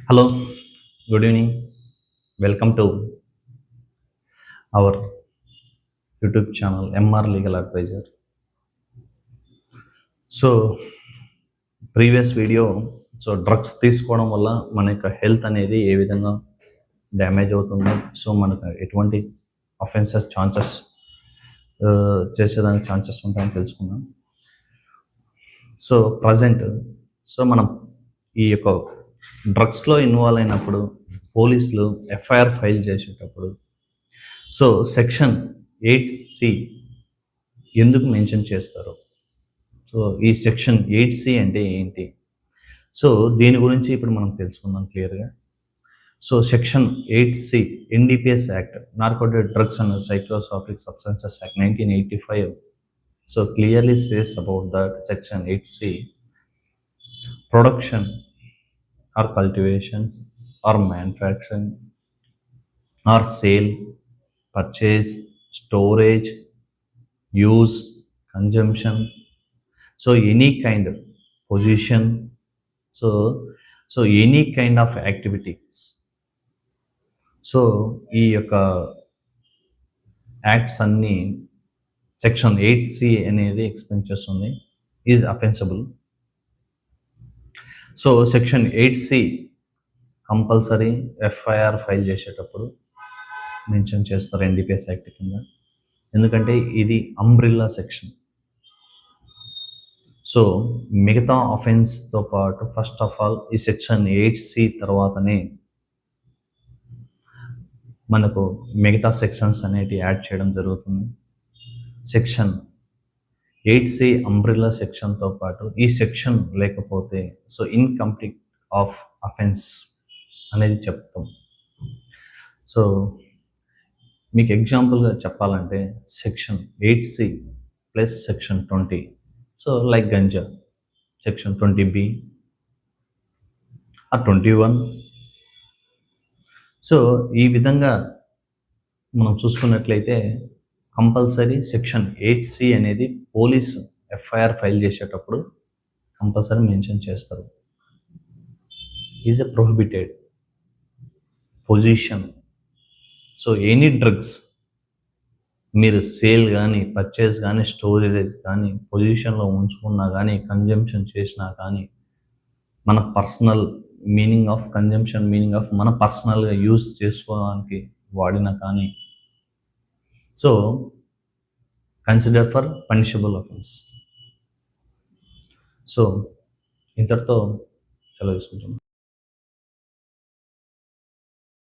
Hello, good evening. Welcome to our YouTube channel MR Legal Advisor. So previous video drugs తీసుకోవడం వల్ల మన యొక్క health అనేది ఏ విధంగా డ్యామేజ్ అవుతుందో, సో మనకు ఎటువంటి అఫెన్సెస్ ఛాన్సెస్ చేసేదానికి ఛాన్సెస్ ఉంటాయని తెలుసుకున్నాం. సో ప్రజెంట్ మనం ఈ యొక్క డ్రగ్స్లో ఇన్వాల్వ్ అయినప్పుడు పోలీసులు ఎఫ్ఐఆర్ ఫైల్ చేసేటప్పుడు సెక్షన్ 8C ఎందుకు మెన్షన్ చేస్తారు, ఈ సెక్షన్ 8C అంటే ఏంటి, దీని గురించి ఇప్పుడు మనం తెలుసుకుందాం క్లియర్గా. Section 8C NDPS act, narcotic drugs and psychotropic substances act 1985 clearly says about that section 8C, production or cultivation or manufacturing or sale, purchase, storage, use, consumption, any kind of position, any kind of activities. ఈ యొక్క acts అన్నీ section 8C అనేది explain చేస్తుంది, is offensible. Section 8C compulsory FIR file చేసేటప్పుడు mention చేస్తారు NDPS act కింద, ఎందుకంటే ఇది అంబ్రిల్లా సెక్షన్. మిగతా అఫెన్స్తో పాటు ఫస్ట్ ఆఫ్ ఆల్ ఈ సెక్షన్ 8C తర్వాతనే మనకు మిగతా సెక్షన్స్ అనేటివి యాడ్ చేయడం జరుగుతుంది. సెక్షన్ 8C అంబ్రిల్లా సెక్షన్తో పాటు ఈ సెక్షన్ లేకపోతే ఇన్కంప్లీట్ ఆఫ్ అఫెన్స్ అనేది చెప్తాం. మీకు ఎగ్జాంపుల్గా చెప్పాలంటే section 8C plus section 20, like ganja section 20B ఆ 21. ఈ విధంగా మనం చూసుకున్నట్లయితే కంపల్సరీ సెక్షన్ 8C అనేది పోలీసు ఎఫ్ఐఆర్ ఫైల్ చేసేటప్పుడు కంపల్సరీ మెన్షన్ చేస్తారు. Is a prohibited position. Any drugs మీరు సేల్ కానీ, పర్చేస్ కానీ, స్టోరేజ్ కానీ, పొజిషన్లో ఉంచుకున్నా కానీ, కన్జంప్షన్ చేసినా కానీ, మన personal meaning of consumption, meaning of మన పర్సనల్గా యూజ్ చేసుకోవడానికి వాడినా కానీ కన్సిడర్ ఫర్ పనిషబుల్ అఫెన్స్. ఇంతటితో సెలవు తీసుకుంటున్నాం.